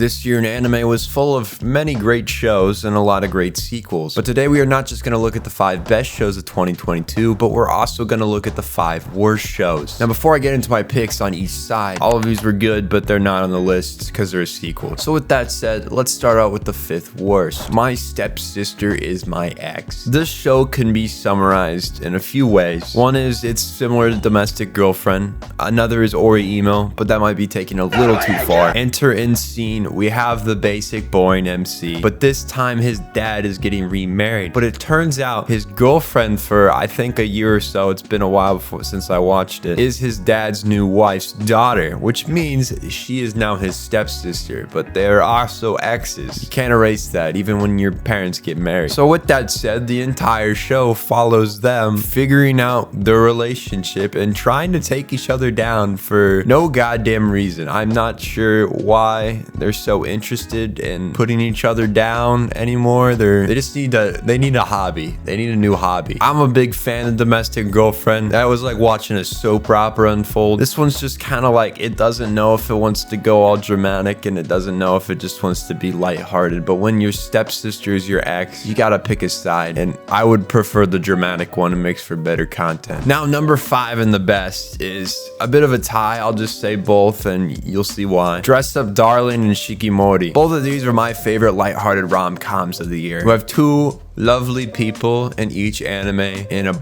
This year in anime was full of many great shows and a lot of great sequels. But today we are not just going to look at the 5 best shows of 2022, but we're also going to look at the 5 worst shows. Now before I get into my picks on each side, all of these were good, but they're not on the list because they're a sequel. So with that said, let's start out with the 5th worst. My Stepsister Is My Ex. This show can be summarized in a few ways. One is it's similar to Domestic Girlfriend. Another is Ori Emo, but that might be taken a little too far. Enter in scene. We have the basic boring MC, but this time his dad is getting remarried. But it turns out his girlfriend for I think a year or so, it's been a while since I watched it, is his dad's new wife's daughter, which means she is now his stepsister, but they're also exes. You can't erase that even when your parents get married. So with that said, the entire show follows them figuring out their relationship and trying to take each other down for no goddamn reason. I'm not sure why they're so interested in putting each other down anymore. They just need a hobby. They need a new hobby. I'm a big fan of Domestic Girlfriend. That was like watching a soap opera unfold. This one's just kind of like, it doesn't know if it wants to go all dramatic and it doesn't know if it just wants to be lighthearted. But when your stepsister is your ex, you gotta pick a side, and I would prefer the dramatic one. It makes for better content. Now number 5 and the best is a bit of a tie. I'll just say both and you'll see why. Dress Up Darling and Shikimori. Both of these are my favorite lighthearted rom-coms of the year. We have 2 lovely people in each anime in a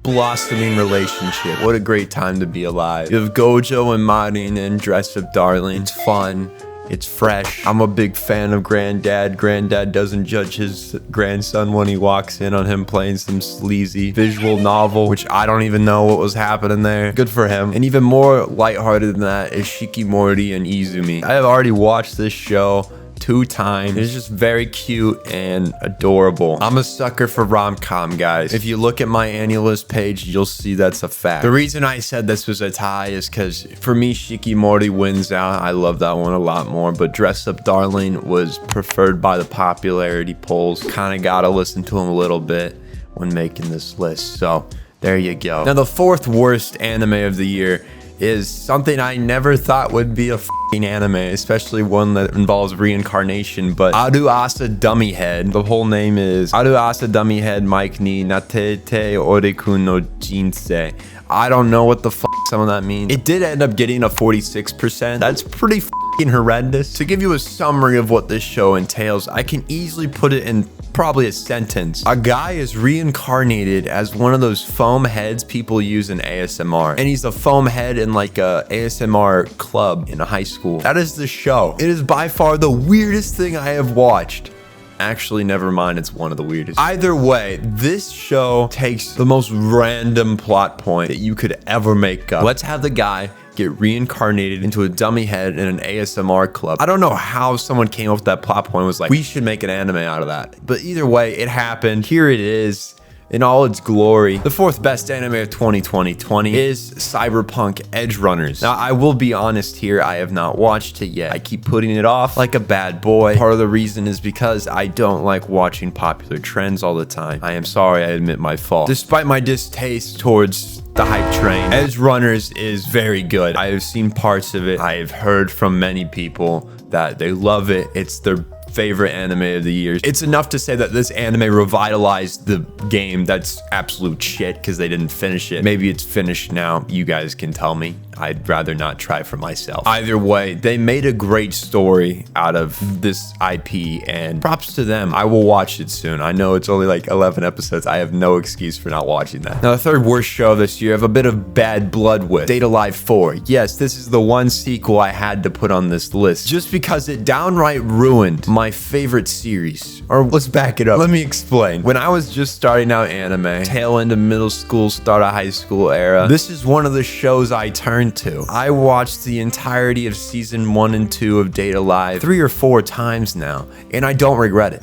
blossoming relationship. What a great time to be alive. You have Gojo and Marin in Dress Up Darling. It's fun. It's fresh. I'm a big fan of Granddad. Granddad doesn't judge his grandson when he walks in on him playing some sleazy visual novel, which I don't even know what was happening there. Good for him. And even more lighthearted than that is Shikimori and Izumi. I have already watched this show 2 times. It's just very cute and adorable. I'm a sucker for rom-com, guys. If you look at my annual list page, you'll see that's a fact. The reason I said this was a tie is because for me, Shikimori wins out. I love that one a lot more, but Dress Up Darling was preferred by the popularity polls. Kind of gotta listen to him a little bit when making this list. So there you go. Now the 4th worst anime of the year is something I never thought would be a anime, especially one that involves reincarnation, but Aru Asa Dummy Head. The whole name is Aru Asa Dummy Head Mike ni Natete Oreku no Jinsei. I don't know what the some of that means. It did end up getting a 46%. That's pretty horrendous. To give you a summary of what this show entails, I can easily put it in probably a sentence. A guy is reincarnated as one of those foam heads people use in ASMR, and he's a foam head in like a ASMR club in a high school. That is the show. It is by far the weirdest thing I have watched. Actually, never mind, it's one of the weirdest. Either way, this show takes the most random plot point that you could ever make up. Let's have the guy get reincarnated into a dummy head in an ASMR club. I don't know how someone came up with that plot point and was like, we should make an anime out of that. But either way, it happened. Here it is in all its glory. The 4th best anime of 2020 is Cyberpunk Edgerunners. Now, I will be honest here, I have not watched it yet. I keep putting it off like a bad boy. Part of the reason is because I don't like watching popular trends all the time. I am sorry, I admit my fault. Despite my distaste towards the hype train, Edgerunners is very good. I have seen parts of it. I have heard from many people that they love it. It's their favorite anime of the year. It's enough to say that this anime revitalized the game that's absolute shit because they didn't finish it. Maybe it's finished now. You guys can tell me. I'd rather not try for myself. Either way, they made a great story out of this IP, and props to them. I will watch it soon. I know it's only like 11 episodes. I have no excuse for not watching that. Now, the 3rd worst show this year I have a bit of bad blood with. Date A Live 4. Yes, this is the one sequel I had to put on this list just because it downright ruined my favorite series. Or let's back it up. Let me explain. When I was just starting out anime, tail end of middle school, start of high school era, this is one of the shows I turned to. I watched the entirety of season 1 and 2 of Date A Live 3 or 4 times now, and I don't regret it.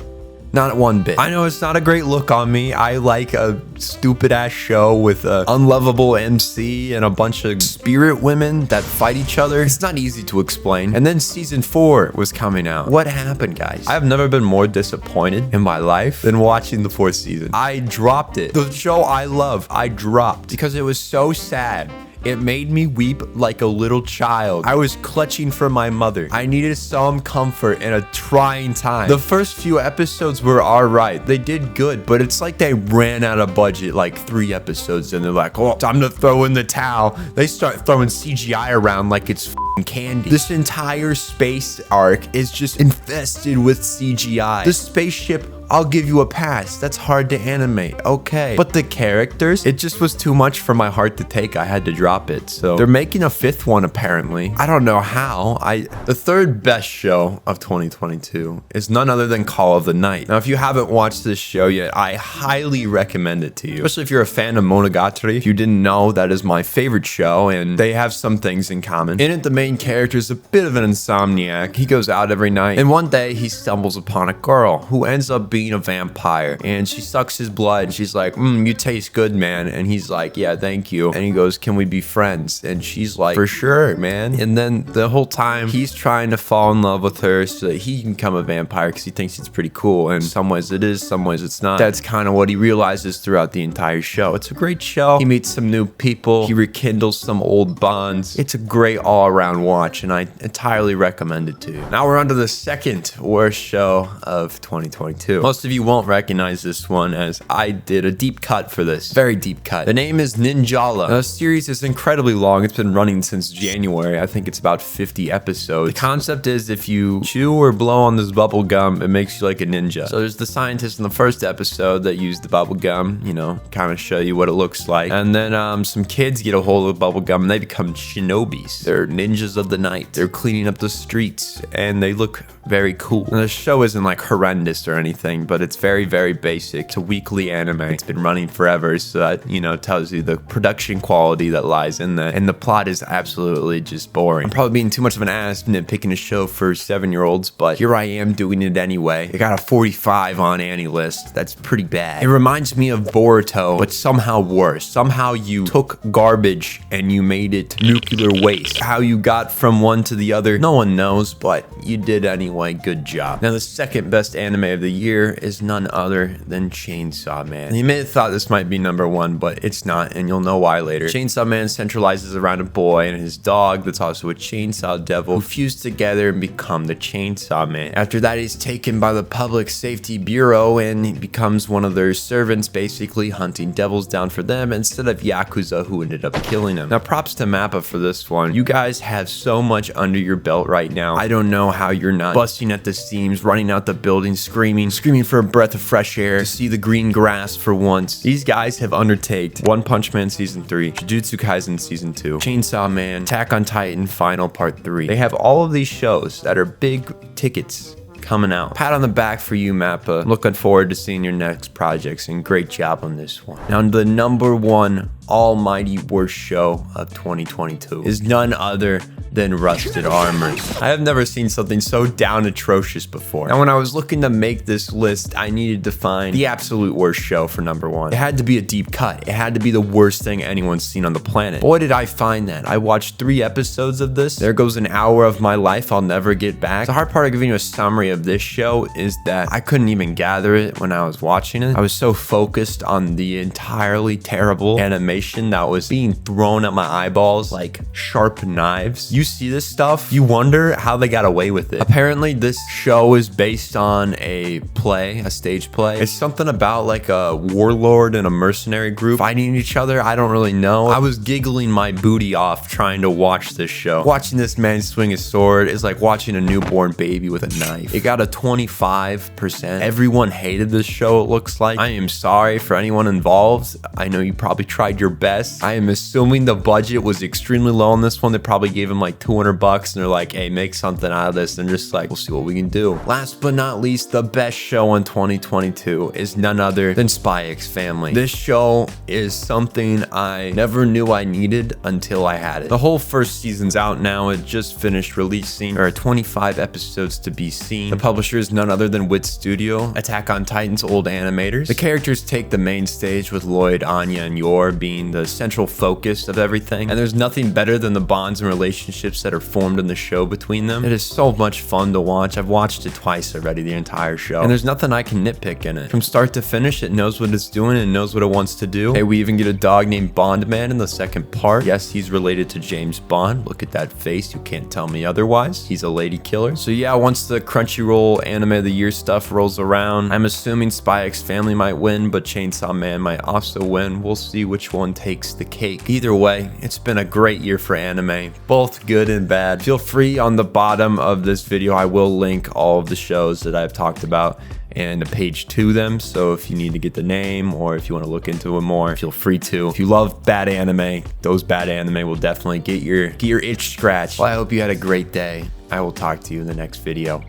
Not one bit. I know it's not a great look on me. I like a stupid ass show with an unlovable MC and a bunch of spirit women that fight each other. It's not easy to explain. And then season 4 was coming out. What happened, guys? I have never been more disappointed in my life than watching the 4th season. I dropped it. The show I love, I dropped because it was so sad. It made me weep like a little child. I was clutching for my mother. I needed some comfort in a trying time. The first few episodes were alright. They did good, but it's like they ran out of budget like 3 episodes and they're like, oh, time to throw in the towel. They start throwing CGI around like it's candy. This entire space arc is just infested with CGI. The spaceship, I'll give you a pass. That's hard to animate. Okay. But the characters, it just was too much for my heart to take. I had to drop it. So they're making a 5th one apparently. I don't know how. The 3rd best show of 2022 is none other than Call of the Night. Now, if you haven't watched this show yet, I highly recommend it to you. Especially if you're a fan of Monogatari. If you didn't know, that is my favorite show and they have some things in common. In it, the main character is a bit of an insomniac. He goes out every night and one day he stumbles upon a girl who ends up being a vampire and she sucks his blood and she's like, you taste good, man. And he's like, yeah, thank you. And he goes, can we be friends? And she's like, for sure, man. And then the whole time he's trying to fall in love with her so that he can become a vampire because he thinks it's pretty cool. And some ways it is, some ways it's not. That's kind of what he realizes throughout the entire show. It's a great show. He meets some new people. He rekindles some old bonds. It's a great all-around watch and I entirely recommend it to you. Now we're on to the 2nd worst show of 2022. Most of you won't recognize this one as I did a deep cut for this. Very deep cut. The name is Ninjala. Now, the series is incredibly long. It's been running since January. I think it's about 50 episodes. The concept is if you chew or blow on this bubble gum, it makes you like a ninja. So there's the scientist in the first episode that used the bubble gum, you know, kind of show you what it looks like. And then some kids get a hold of the bubble gum and they become shinobis. They're ninjas of the night. They're cleaning up the streets and they look very cool. And the show isn't like horrendous or anything, but it's very, very basic. It's a weekly anime. It's been running forever, so that, you know, tells you the production quality that lies in that. And the plot is absolutely just boring. I'm probably being too much of an ass nitpicking a show for 7-year-olds, but here I am doing it anyway. I got a 45 on Annie list. That's pretty bad. It reminds me of Boruto, but somehow worse. Somehow you took garbage and you made it nuclear waste. How you got from one to the other, no one knows, but you did anyway. Good job. Now, the 2nd best anime of the year is none other than Chainsaw Man. And you may have thought this might be number 1, but it's not, and you'll know why later. Chainsaw Man centralizes around a boy and his dog that's also a chainsaw devil who fuse together and become the Chainsaw Man. After that, he's taken by the Public Safety Bureau and he becomes one of their servants, basically hunting devils down for them instead of Yakuza who ended up killing him. Now, props to Mappa for this one. You guys have so much under your belt right now. I don't know how you're not busting at the seams, running out the building, screaming for a breath of fresh air, to see the green grass for once. These guys have undertaken One Punch Man Season 3, Jujutsu Kaisen Season 2, Chainsaw Man, Attack on Titan Final Part 3. They have all of these shows that are big tickets coming out. Pat on the back for you, Mappa. Looking forward to seeing your next projects and great job on this one. Now, the number 1 almighty worst show of 2022 is none other than Rusted Armors. I have never seen something so down atrocious before. Now, when I was looking to make this list, I needed to find the absolute worst show for number 1. It had to be a deep cut. It had to be the worst thing anyone's seen on the planet. Boy, did I find that. I watched 3 episodes of this. There goes an hour of my life I'll never get back. The hard part of giving you a summary of this show is that I couldn't even gather it when I was watching it. I was so focused on the entirely terrible animation that was being thrown at my eyeballs like sharp knives. You see this stuff, you wonder how they got away with it. Apparently, this show is based on a play, a stage play. It's something about like a warlord and a mercenary group fighting each other. I don't really know. I was giggling my booty off trying to watch this show. Watching this man swing his sword is like watching a newborn baby with a knife. It got a 25%. Everyone hated this show, it looks like. I am sorry for anyone involved. I know you probably tried your best. I am assuming the budget was extremely low on this one. They probably gave him like $200 and they're like, hey, make something out of this. And just like, we'll see what we can do. Last but not least, the best show in 2022 is none other than Spy X Family. This show is something I never knew I needed until I had it. The whole first season's out now. It just finished releasing. There are 25 episodes to be seen. The publisher is none other than Wit Studio, Attack on Titan's old animators. The characters take the main stage with Lloyd, Anya, and Yor being being the central focus of everything. And there's nothing better than the bonds and relationships that are formed in the show between them. It is so much fun to watch. I've watched it twice already, the entire show. And there's nothing I can nitpick in it. From start to finish, it knows what it's doing and knows what it wants to do. Hey, we even get a dog named Bondman in the second part. Yes, he's related to James Bond. Look at that face. You can't tell me otherwise. He's a lady killer. So yeah, once the Crunchyroll Anime of the Year stuff rolls around, I'm assuming Spy X Family might win, but Chainsaw Man might also win. We'll see which one takes the cake. Either way, it's been a great year for anime, both good and bad. Feel free, on the bottom of this video, I will link all of the shows that I've talked about and a page to them. So if you need to get the name or if you want to look into it more, feel free to. If you love bad anime, those bad anime will definitely get your itch scratched. Well, I hope you had a great day. I will talk to you in the next video.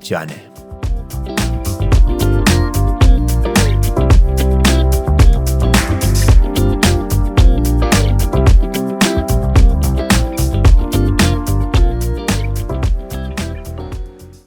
Johnny.